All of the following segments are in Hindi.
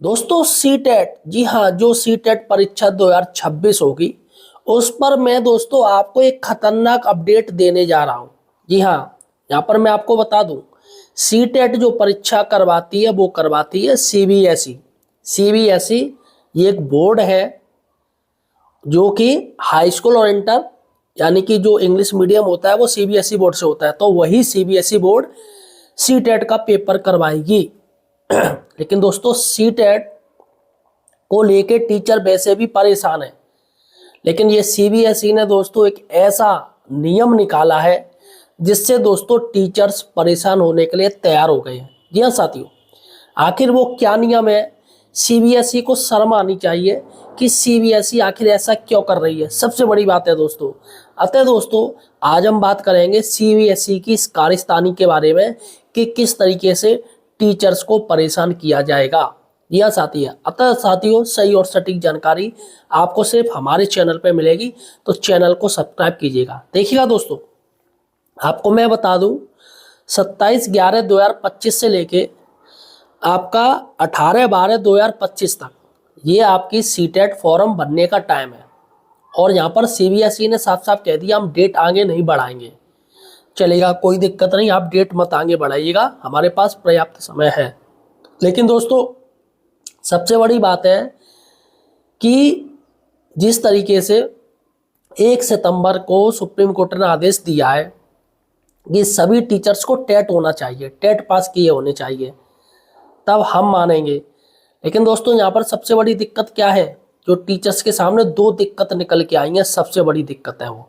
दोस्तों सी टेट, जी हाँ, जो सी टेट परीक्षा 2026 होगी उस पर मैं दोस्तों आपको एक खतरनाक अपडेट देने जा रहा हूँ। जी हाँ, यहाँ पर मैं आपको बता दूँ, सी टेट जो परीक्षा करवाती है वो करवाती है सीबीएसई। सीबीएसई ये एक बोर्ड है जो कि हाई स्कूल और इंटर, यानी कि जो इंग्लिश मीडियम होता है वो सीबीएसई बोर्ड से होता है, तो वही सीबीएसई बोर्ड सी टेट का पेपर करवाएगी। लेकिन दोस्तों सी टेट को लेके टीचर वैसे भी परेशान है, लेकिन ये सीबीएसई ने दोस्तों एक ऐसा नियम निकाला है जिससे दोस्तों टीचर्स परेशान होने के लिए तैयार हो गए हैं। जी हाँ साथियों, आखिर वो क्या नियम है? सीबीएसई को शर्म आनी चाहिए कि सीबीएसई आखिर ऐसा क्यों कर रही है, सबसे बड़ी बात है दोस्तों। अतः दोस्तों आज हम बात करेंगे सीबीएसई की इस कारस्तानी के बारे में कि किस तरीके से टीचर्स को परेशान किया जाएगा। यह साथी है, अतः साथियों सही और सटीक जानकारी आपको सिर्फ हमारे चैनल पर मिलेगी, तो चैनल को सब्सक्राइब कीजिएगा। देखिएगा दोस्तों, आपको मैं बता दूं 27/11/2025 से लेके आपका 18/12/2025 तक ये आपकी सीटेट फॉर्म भरने का टाइम है। और यहाँ पर सीबीएसई ने साफ साफ कह दिया हम डेट आगे नहीं बढ़ाएंगे। चलेगा, कोई दिक्कत नहीं, आप डेट मत आगे बढ़ाइएगा, हमारे पास पर्याप्त समय है। लेकिन दोस्तों सबसे बड़ी बात है कि जिस तरीके से 1 सितंबर को सुप्रीम कोर्ट ने आदेश दिया है कि सभी टीचर्स को टेट होना चाहिए, टेट पास किए होने चाहिए, तब हम मानेंगे। लेकिन दोस्तों यहाँ पर सबसे बड़ी दिक्कत क्या है? जो टीचर्स के सामने दो दिक्कत निकल के आई हैं, सबसे बड़ी दिक्कत है वो।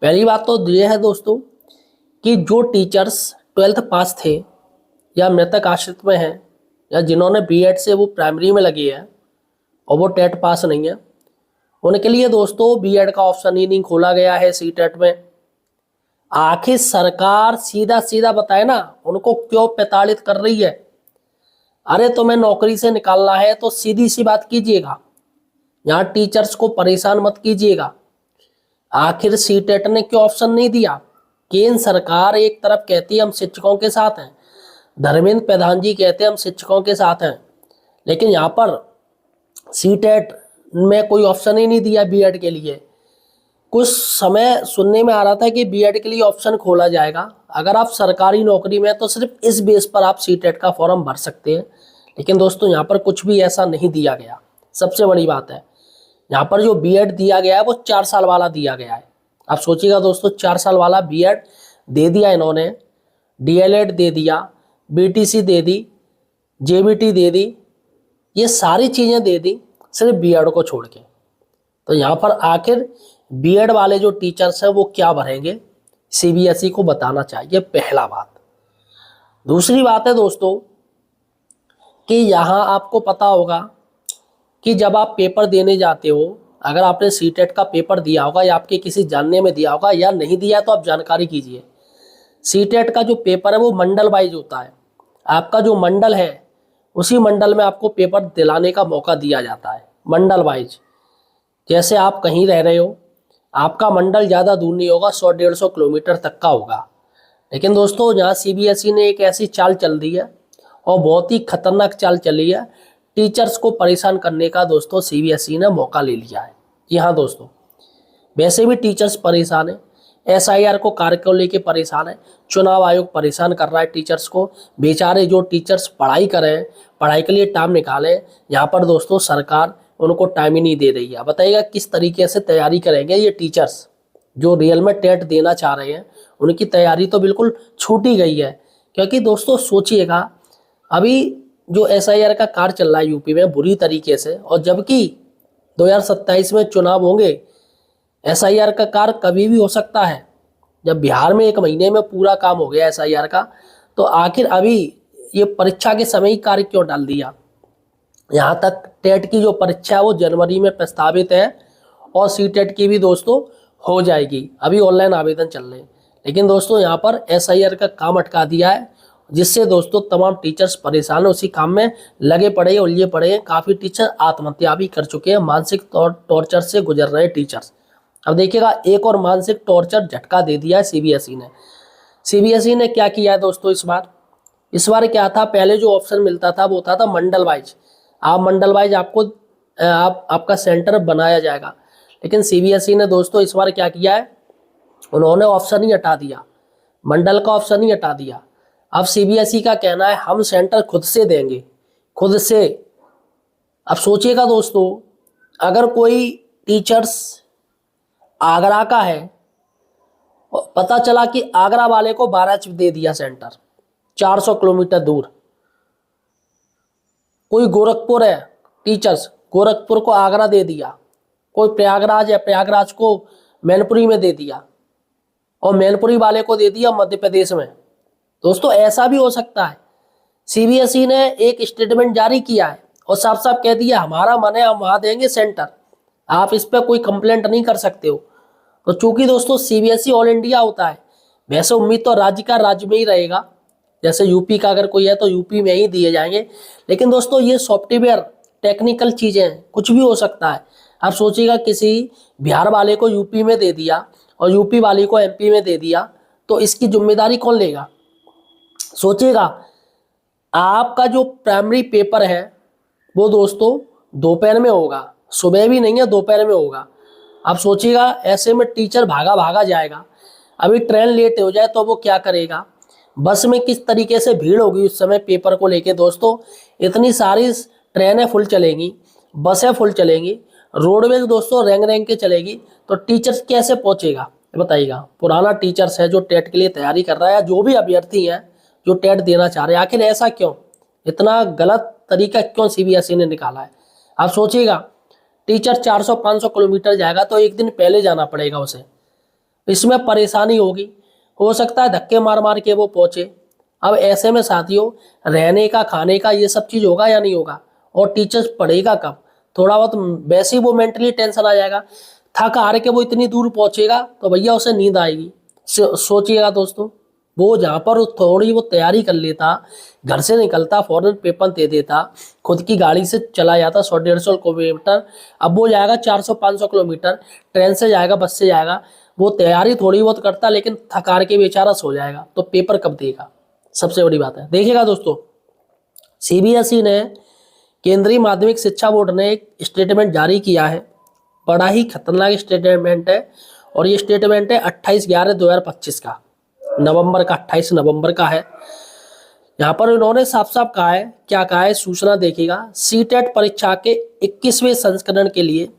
पहली बात तो ये है दोस्तों कि जो टीचर्स 12th पास थे या मृतक आश्रित में हैं या जिन्होंने बीएड से वो प्राइमरी में लगी है और वो टेट पास नहीं है, उनके लिए दोस्तों बीएड का ऑप्शन ही नहीं खोला गया है सी टेट में। आखिर सरकार सीधा सीधा बताए ना उनको क्यों प्रताड़ित कर रही है? अरे तुम्हें नौकरी से निकालना है तो सीधी सी बात कीजिएगा, यहाँ टीचर्स को परेशान मत कीजिएगा। आखिर सी टेट ने क्यों ऑप्शन नहीं दिया? केंद्र सरकार एक तरफ कहती है हम शिक्षकों के साथ हैं, धर्मेंद्र प्रधान जी कहते हैं हम शिक्षकों के साथ हैं, लेकिन यहाँ पर सी टेट में कोई ऑप्शन ही नहीं दिया बीएड के लिए। कुछ समय सुनने में आ रहा था कि बीएड के लिए ऑप्शन खोला जाएगा, अगर आप सरकारी नौकरी में तो सिर्फ इस बेस पर आप सी टेट का फॉर्म भर सकते हैं। लेकिन दोस्तों यहाँ पर कुछ भी ऐसा नहीं दिया गया। सबसे बड़ी बात है यहाँ पर जो बीएड दिया गया है वो 4 साल वाला दिया गया है। आप सोचिएगा दोस्तों, 4 साल वाला बीएड दे दिया इन्होंने, डीएलएड दे दिया, बीटीसी दे दी, जेबीटी दे दी, ये सारी चीज़ें दे दी सिर्फ बीएड को छोड़ के। तो यहाँ पर आखिर बीएड वाले जो टीचर्स हैं वो क्या भरेंगे, सीबीएसई को बताना चाहिए, पहला बात। दूसरी बात है दोस्तों कि यहाँ आपको पता होगा कि जब आप पेपर देने जाते हो, अगर आपने सी टेट का पेपर दिया होगा या आपके किसी जानने में दिया होगा या नहीं दिया तो आप जानकारी कीजिए। सी टेट का जो पेपर है वो मंडल वाइज होता है। आपका जो मंडल है उसी मंडल में आपको पेपर दिलाने का मौका दिया जाता है, मंडल वाइज। जैसे आप कहीं रह रहे हो, आपका मंडल ज़्यादा दूर नहीं होगा, 100-150 किलोमीटर तक का होगा। लेकिन दोस्तों यहाँ सीबीएसई ने एक ऐसी चाल चल दी है और बहुत ही खतरनाक चाल चली है, टीचर्स को परेशान करने का दोस्तों सीबीएसई ने मौका ले लिया है। जी हाँ दोस्तों, वैसे भी टीचर्स परेशान है, एसआईआर को कार्य को लेके परेशान है, चुनाव आयोग परेशान कर रहा है टीचर्स को। बेचारे जो टीचर्स पढ़ाई करें, पढ़ाई के लिए टाइम निकालें, यहाँ पर दोस्तों सरकार उनको टाइम ही नहीं दे रही है। बताइएगा किस तरीके से तैयारी करेंगे ये टीचर्स जो रियल में टेट देना चाह रहे हैं? उनकी तैयारी तो बिल्कुल छूट ही गई है। क्योंकि दोस्तों सोचिएगा, अभी जो एसआईआर का कार्य चल रहा है यूपी में बुरी तरीके से, और जबकि 2027 में चुनाव होंगे, एसआईआर का कार्य कभी भी हो सकता है। जब बिहार में 1 महीने में पूरा काम हो गया एसआईआर का, तो आखिर अभी ये परीक्षा के समय ही कार्य क्यों डाल दिया? यहाँ तक टेट की जो परीक्षा है वो जनवरी में प्रस्तावित है और सी टेट की भी दोस्तों हो जाएगी, अभी ऑनलाइन आवेदन चल रहे हैं। लेकिन दोस्तों यहाँ पर एसआईआर का काम अटका दिया है, जिससे दोस्तों तमाम टीचर्स परेशान है, उसी काम में लगे पड़े हैं, उलझे पड़े हैं। काफ़ी टीचर आत्महत्या भी कर चुके हैं, मानसिक टॉर्चर से गुजर रहे टीचर्स। अब देखिएगा एक और मानसिक टॉर्चर झटका दे दिया है सीबीएसई ने। सीबीएसई ने क्या किया है दोस्तों इस बार क्या था, पहले जो ऑप्शन मिलता था वो होता था मंडल वाइज। आप मंडल वाइज आपको आपका सेंटर बनाया जाएगा। लेकिन सीबीएसई ने दोस्तों इस बार क्या किया है, उन्होंने ऑप्शन ही हटा दिया, मंडल का ऑप्शन ही हटा दिया। अब सीबीएसई का कहना है हम सेंटर खुद से देंगे, खुद से। अब सोचिएगा दोस्तों, अगर कोई टीचर्स आगरा का है, पता चला कि आगरा वाले को 12 दे दिया सेंटर 400 किलोमीटर दूर, कोई गोरखपुर है टीचर्स, गोरखपुर को आगरा दे दिया, कोई प्रयागराज है, प्रयागराज को मैनपुरी में दे दिया, और मैनपुरी वाले को दे दिया मध्य प्रदेश में। दोस्तों ऐसा भी हो सकता है। सीबीएसई ने एक स्टेटमेंट जारी किया है और साफ साफ कह दिया हमारा मन है हम वहां देंगे सेंटर, आप इस पर कोई कंप्लेंट नहीं कर सकते हो। तो चूंकि दोस्तों सीबीएसई ऑल इंडिया होता है, वैसे उम्मीद तो राज्य का राज्य में ही रहेगा, जैसे यूपी का अगर कोई है तो यूपी में ही दिए जाएंगे। लेकिन दोस्तों ये सॉफ्टवेयर टेक्निकल चीजें हैं, कुछ भी हो सकता है। आप सोचिएगा किसी बिहार वाले को यूपी में दे दिया और यूपी वाले को एमपी में दे दिया, तो इसकी जिम्मेदारी कौन लेगा? सोचिएगा, आपका जो प्राइमरी पेपर है वो दोस्तों दोपहर में होगा, सुबह भी नहीं है दोपहर में होगा। आप सोचिएगा ऐसे में टीचर भागा भागा जाएगा, अभी ट्रेन लेट हो जाए तो वो क्या करेगा, बस में किस तरीके से भीड़ होगी उस समय पेपर को लेके। दोस्तों इतनी सारी ट्रेनें फुल चलेंगी, बसें फुल चलेंगी, रोडवेज दोस्तों रैंक रैंक के चलेगी, तो टीचर्स कैसे पहुंचेगा बताइएगा? पुराना टीचर्स है जो टेट के लिए तैयारी कर रहा है, जो भी अभ्यर्थी हैं जो टेट देना चाह रहे हैं, आखिर ऐसा क्यों, इतना गलत तरीका क्यों सीबीएसई ने निकाला है? आप सोचिएगा टीचर 400-500 किलोमीटर जाएगा तो एक दिन पहले जाना पड़ेगा उसे, इसमें परेशानी होगी, हो सकता है धक्के मार मार के वो पहुंचे। अब ऐसे में साथियों रहने का खाने का ये सब चीज होगा या नहीं होगा, और टीचर्स पढ़ेगा कब? थोड़ा बहुत वैसे ही वो मेंटली टेंशन आ जाएगा, थक हार के वो इतनी दूर पहुंचेगा तो भैया उसे नींद आएगी। सोचिएगा दोस्तों, वो जहाँ पर थोड़ी वो तैयारी कर लेता, घर से निकलता, फौरन पेपर दे देता, खुद की गाड़ी से चला जाता 100-150 किलोमीटर, अब वो जाएगा 400-500 किलोमीटर, ट्रेन से जाएगा, बस से जाएगा, वो तैयारी थोड़ी बहुत करता लेकिन थकार के बेचारा सो जाएगा, तो पेपर कब देगा? सबसे बड़ी बात है। देखिएगा दोस्तों, सीबीएसई ने, केंद्रीय माध्यमिक शिक्षा बोर्ड ने एक स्टेटमेंट जारी किया है, बड़ा ही खतरनाक स्टेटमेंट है, और ये स्टेटमेंट है 28/11/2025 का, नवंबर का, 28 नवंबर का है। यहाँ पर इन्होंने साफ साफ कहा है, क्या कहा है सूचना देखिएगा, सीटेट परीक्षा के 21वें संस्करण के लिए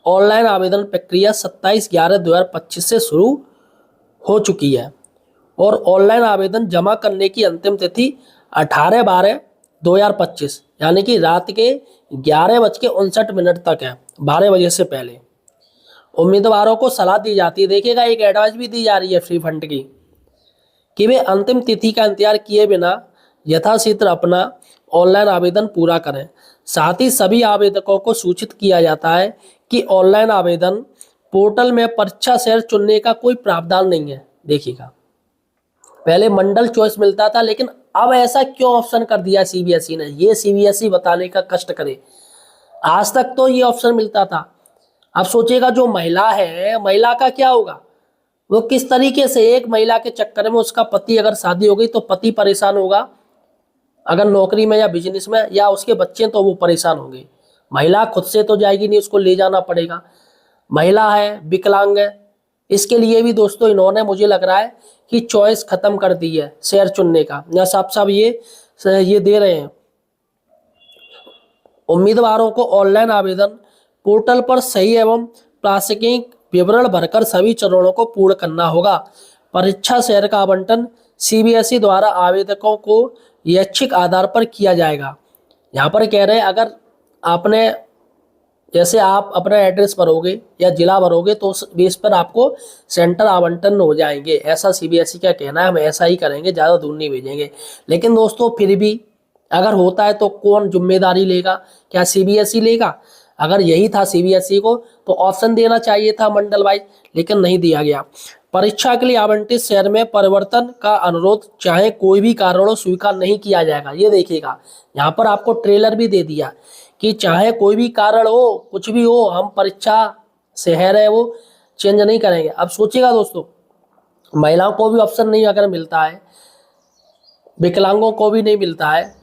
ऑनलाइन आवेदन प्रक्रिया 27/11/2025 से शुरू हो चुकी है, और ऑनलाइन आवेदन जमा करने की अंतिम तिथि 18/12/2025 यानी कि रात के 11:59 तक है, 12 बजे से पहले। उम्मीदवारों को सलाह दी जाती है, देखिएगा एक एडवाइस भी दी जा रही है फ्री फंड की, कि वे अंतिम तिथि का इंतजार किए बिना यथाशीघ्र अपना ऑनलाइन आवेदन पूरा करें। साथ ही सभी आवेदकों को सूचित किया जाता है कि ऑनलाइन आवेदन पोर्टल में परीक्षा शहर चुनने का कोई प्रावधान नहीं है। देखिएगा पहले मंडल चॉइस मिलता था, लेकिन अब ऐसा क्यों ऑप्शन कर दिया सीबीएसई ने, ये सीबीएसई बताने का कष्ट करे। आज तक तो ये ऑप्शन मिलता था। अब सोचिएगा जो महिला है, महिला का क्या होगा, वो किस तरीके से, एक महिला के चक्कर में उसका पति, अगर शादी हो गई तो पति परेशान होगा, अगर नौकरी में या बिजनेस में, या उसके बच्चे तो वो परेशान होंगे। महिला खुद से तो जाएगी नहीं, उसको ले जाना पड़ेगा। महिला है, विकलांग है, इसके लिए भी दोस्तों इन्होंने, मुझे लग रहा है कि चॉइस खत्म कर दी है शहर चुनने का, या साफ साफ ये दे रहे हैं उम्मीदवारों को ऑनलाइन आवेदन पोर्टल पर सही एवं प्रासंगिक विवरण भरकर सभी चरणों को पूर्ण करना होगा। परीक्षा शहर का आवंटन सीबीएसई द्वारा आवेदकों को यादृच्छिक आधार पर किया जाएगा। यहाँ पर कह रहे हैं अगर आपने, जैसे आप अपना एड्रेस भरोगे या जिला भरोगे तो उस बेस पर आपको सेंटर आवंटन हो जाएंगे, ऐसा सीबीएसई का कहना है, हम ऐसा ही करेंगे, ज़्यादा दूर नहीं भेजेंगे। लेकिन दोस्तों फिर भी अगर होता है तो कौन जिम्मेदारी लेगा? क्या सीबीएसई लेगा? अगर यही था सीबीएसई को तो ऑप्शन देना चाहिए था मंडल वाइज, लेकिन नहीं दिया गया। परीक्षा के लिए आवंटित शहर में परिवर्तन का अनुरोध चाहे कोई भी कारणों स्वीकार नहीं किया जाएगा। ये देखिएगा यहाँ पर आपको ट्रेलर भी दे दिया कि चाहे कोई भी कारण हो, कुछ भी हो, हम परीक्षा शहर है वो चेंज नहीं करेंगे। अब सोचिएगा दोस्तों, महिलाओं को भी ऑप्शन नहीं अगर मिलता है, विकलांगों को भी नहीं मिलता है,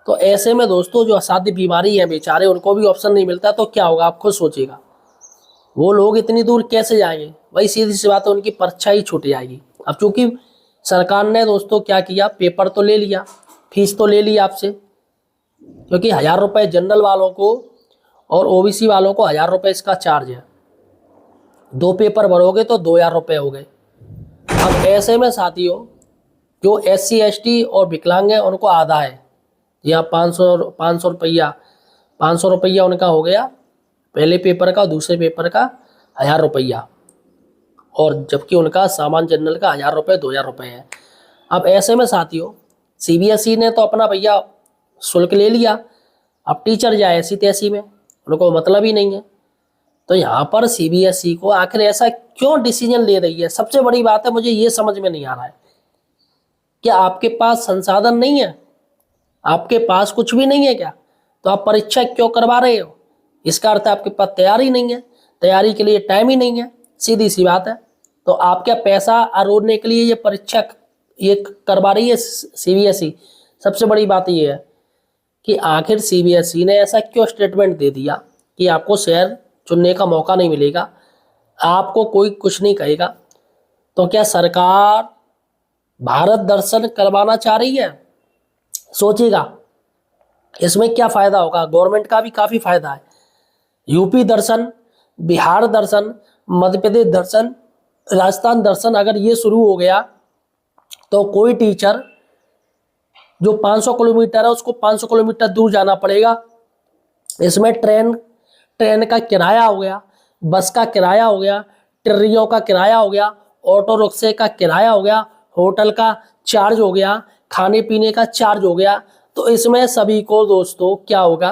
तो ऐसे में दोस्तों जो असाध्य बीमारी है बेचारे, उनको भी ऑप्शन नहीं मिलता, तो क्या होगा आप खुद सोचिएगा। वो लोग इतनी दूर कैसे जाएंगे? वही सीधी सी बात है, उनकी परीक्षा ही छूट जाएगी। अब चूंकि सरकार ने दोस्तों क्या किया, पेपर तो ले लिया, फीस तो ले ली आपसे, क्योंकि 1,000 रुपये जनरल वालों को और ओबीसी वालों को 1,000 रुपये इसका चार्ज है। 2 पेपर भरोगे तो 2,000 रुपये हो गए। अब ऐसे में साथियों जो SC ST और विकलांग हैं उनको आधा है, या 500 रुपया 500 रुपया उनका हो गया पहले पेपर का, दूसरे पेपर का 1,000 रुपया, और जबकि उनका सामान्य जनरल का 1,000 रुपये 2,000 रुपये है। अब ऐसे में साथियों CBSE ने तो अपना भैया शुल्क ले लिया, अब टीचर जाए ऐसी तैसी में, उनको मतलब ही नहीं है। तो यहाँ पर CBSE को आखिर ऐसा क्यों डिसीजन ले रही है? सबसे बड़ी बात है, मुझे ये समझ में नहीं आ रहा है कि आपके पास संसाधन नहीं है, आपके पास कुछ भी नहीं है क्या? तो आप परीक्षा क्यों करवा रहे हो? इसका अर्थ आपके पास तैयारी नहीं है, तैयारी के लिए टाइम ही नहीं है, सीधी सी बात है। तो आप क्या पैसा अरोड़ने के लिए ये परीक्षा ये करवा रही है CBSE? सबसे बड़ी बात ये है कि आखिर CBSE ने ऐसा क्यों स्टेटमेंट दे दिया कि आपको शहर चुनने का मौका नहीं मिलेगा, आपको कोई कुछ नहीं कहेगा। तो क्या सरकार भारत दर्शन करवाना चाह रही है? सोचिएगा इसमें क्या फायदा होगा, गवर्नमेंट का भी काफी फायदा है। यूपी दर्शन, बिहार दर्शन, मध्य प्रदेश दर्शन, राजस्थान दर्शन अगर ये शुरू हो गया तो कोई टीचर जो 500 किलोमीटर है उसको 500 किलोमीटर दूर जाना पड़ेगा। इसमें ट्रेन का किराया हो गया, बस का किराया हो गया, ट्रेनों का किराया हो गया, ऑटो रिक्शे का किराया हो गया, होटल का चार्ज हो गया, खाने पीने का चार्ज हो गया। तो इसमें सभी को दोस्तों क्या होगा,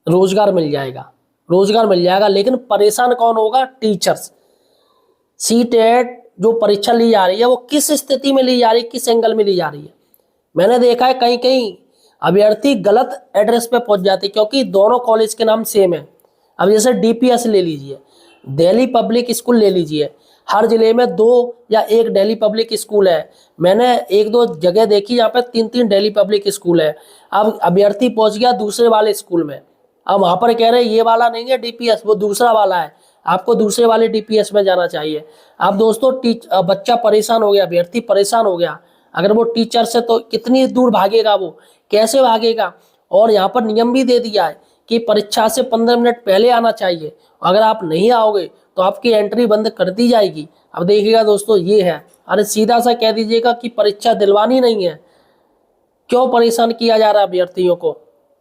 रोजगार मिल जाएगा, रोजगार मिल जाएगा। लेकिन परेशान कौन होगा? टीचर्स। CTET जो परीक्षा ली जा रही है वो किस स्थिति में ली जा रही है, किस एंगल में ली जा रही है? मैंने देखा है कहीं कहीं अभ्यर्थी गलत एड्रेस पे पहुंच जाते हैं, क्योंकि दोनों कॉलेज के नाम सेम है। अब जैसे DPS ले लीजिए, दिल्ली पब्लिक स्कूल ले लीजिए, हर जिले में 2 या 1 दिल्ली पब्लिक स्कूल है। मैंने 1-2 जगह देखी यहाँ पे 3-3 दिल्ली पब्लिक स्कूल है। अब अभ्यर्थी पहुंच गया दूसरे वाले स्कूल में, अब वहां पर कह रहे हैं ये वाला नहीं है DPS, वो दूसरा वाला है, आपको दूसरे वाले DPS में जाना चाहिए। अब दोस्तों बच्चा परेशान हो गया, अभ्यर्थी परेशान हो गया, अगर वो टीचर से तो कितनी दूर भागेगा, वो कैसे भागेगा? और यहाँ पर नियम भी दे दिया है कि परीक्षा से 15 मिनट पहले आना चाहिए, अगर आप नहीं आओगे तो आपकी एंट्री बंद कर दी जाएगी। अब देखिएगा दोस्तों ये है, अरे सीधा सा कह दीजिएगा कि परीक्षा दिलवानी नहीं है। क्यों परेशान किया जा रहा है अभ्यर्थियों को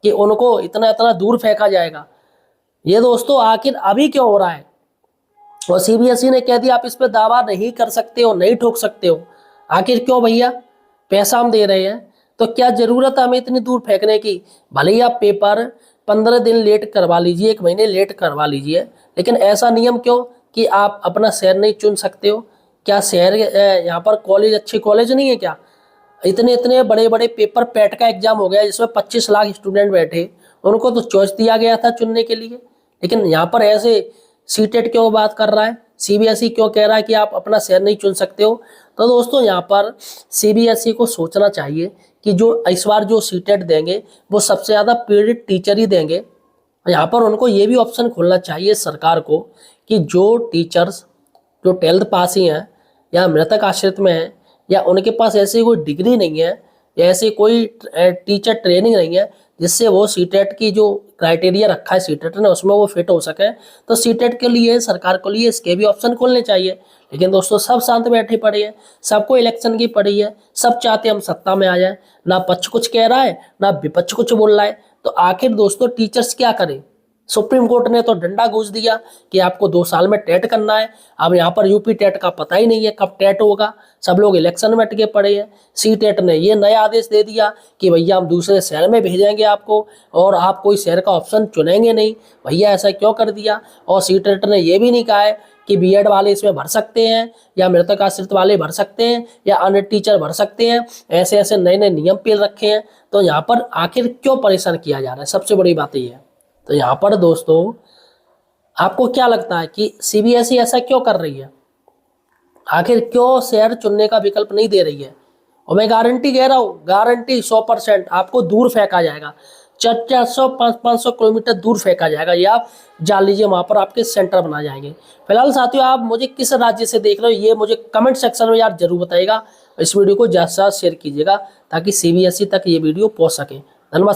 कि उनको इतना इतना दूर फेंका जाएगा? ये दोस्तों आखिर अभी क्यों हो रहा है? और CBSE ने कह दिया आप इस पर दावा नहीं कर सकते हो, नहीं ठोक सकते हो। आखिर क्यों भैया? पैसा हम दे रहे हैं तो क्या जरूरत है हमें इतनी दूर फेंकने की? भले ही आप पेपर 15 दिन लेट करवा लीजिए, 1 महीने लेट करवा लीजिए, लेकिन ऐसा नियम क्यों कि आप अपना शहर नहीं चुन सकते हो? क्या शहर यहाँ पर कॉलेज अच्छे कॉलेज नहीं है क्या? इतने इतने बड़े बड़े पेपर, पैट का एग्जाम हो गया जिसमें 25 लाख स्टूडेंट बैठे, उनको तो चॉइस दिया गया था चुनने के लिए। लेकिन यहाँ पर ऐसे CTET क्यों बात कर रहा है, CBSE क्यों कह रहा है कि आप अपना शहर नहीं चुन सकते हो? तो दोस्तों यहाँ पर CBSE को सोचना चाहिए कि जो इस बार जो CTET देंगे वो सबसे ज़्यादा पीड़ित टीचर ही देंगे। यहाँ पर उनको ये भी ऑप्शन खोलना चाहिए सरकार को कि जो टीचर्स जो 12th पास ही हैं या मृतक आश्रित में हैं, या उनके पास ऐसी कोई डिग्री नहीं है या ऐसी कोई टीचर ट्रेनिंग नहीं है जिससे वो CTET की जो क्राइटेरिया रखा है CTET ने उसमें वो फिट हो सके, तो CTET के लिए सरकार को लिए इसके भी ऑप्शन खोलने चाहिए। लेकिन दोस्तों सब शांत बैठे पड़े हैं, सबको इलेक्शन की पड़ी है, सब चाहते हम सत्ता में आ जाए, ना पक्ष कुछ कह रहा है ना विपक्ष कुछ बोल रहा है। तो आखिर दोस्तों टीचर्स क्या करें? सुप्रीम कोर्ट ने तो डंडा घूंस दिया कि आपको 2 साल में टेट करना है। अब यहाँ पर यूपी टेट का पता ही नहीं है कब टेट होगा, सब लोग इलेक्शन में अटके पड़े हैं। CTET ने ये नया आदेश दे दिया कि भैया हम दूसरे शहर में भेजेंगे आपको और आप कोई शहर का ऑप्शन चुनेंगे नहीं। भैया ऐसा क्यों कर दिया? और CTET ने ये भी नहीं कहा है कि BEd वाले इसमें भर सकते हैं या मृतक आश्रित वाले भर सकते हैं या अन्य टीचर भर सकते हैं। ऐसे ऐसे नए नए नियम पेल रखे हैं। तो यहाँ पर आखिर क्यों परेशान किया जा रहा है? सबसे बड़ी बात ये है। तो यहाँ पर दोस्तों आपको क्या लगता है कि CBSE ऐसा क्यों कर रही है? आखिर क्यों शहर चुनने का विकल्प नहीं दे रही है? और मैं गारंटी कह रहा हूँ, गारंटी 100% आपको दूर फेंका जाएगा, 400 500 किलोमीटर दूर फेंका जाएगा। ये आप जान लीजिए, वहाँ पर आपके सेंटर बना जाएंगे। फिलहाल साथियों, आप मुझे किस राज्य से देख रहे हो ये मुझे कमेंट सेक्शन में यार जरूर बताइएगा। इस वीडियो को ज़्यादा से ज़्यादा शेयर कीजिएगा ताकि CBSE तक ये वीडियो पहुँच सके। धन्यवाद।